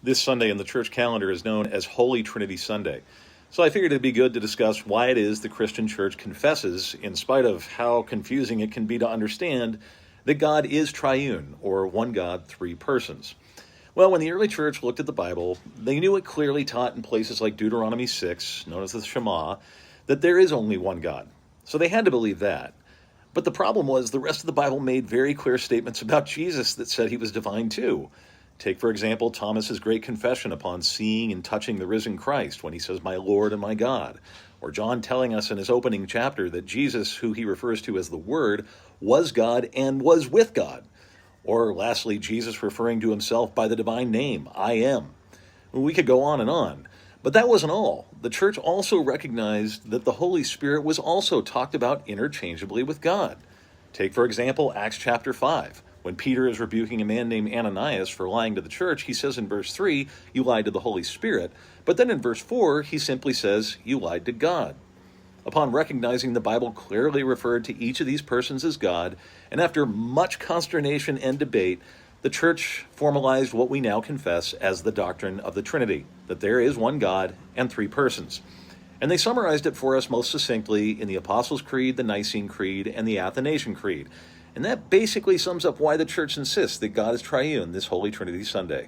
This Sunday in the church calendar is known as Holy Trinity Sunday. So I figured it'd be good to discuss why it is the Christian church confesses, in spite of how confusing it can be to understand, that God is triune, or one God, three persons. Well, when the early church looked at the Bible, they knew it clearly taught in places like Deuteronomy 6, known as the Shema, that there is only one God. So they had to believe that. But the problem was the rest of the Bible made very clear statements about Jesus that said he was divine too. Take, for example, Thomas's great confession upon seeing and touching the risen Christ when he says, "My Lord and my God." Or John telling us in his opening chapter that Jesus, who he refers to as the Word, was God and was with God. Or lastly, Jesus referring to himself by the divine name, I am. We could go on. But that wasn't all. The church also recognized that the Holy Spirit was also talked about interchangeably with God. Take, for example, Acts chapter 5. When Peter is rebuking a man named Ananias for lying to the church, he says in verse 3, "You lied to the Holy Spirit." But then in verse 4, he simply says, "You lied to God." Upon recognizing the Bible clearly referred to each of these persons as God, and after much consternation and debate, the church formalized what we now confess as the doctrine of the Trinity, that there is one God and three persons. And they summarized it for us most succinctly in the Apostles' Creed, the Nicene Creed, and the Athanasian Creed. And that basically sums up why the church insists that God is triune this Holy Trinity Sunday.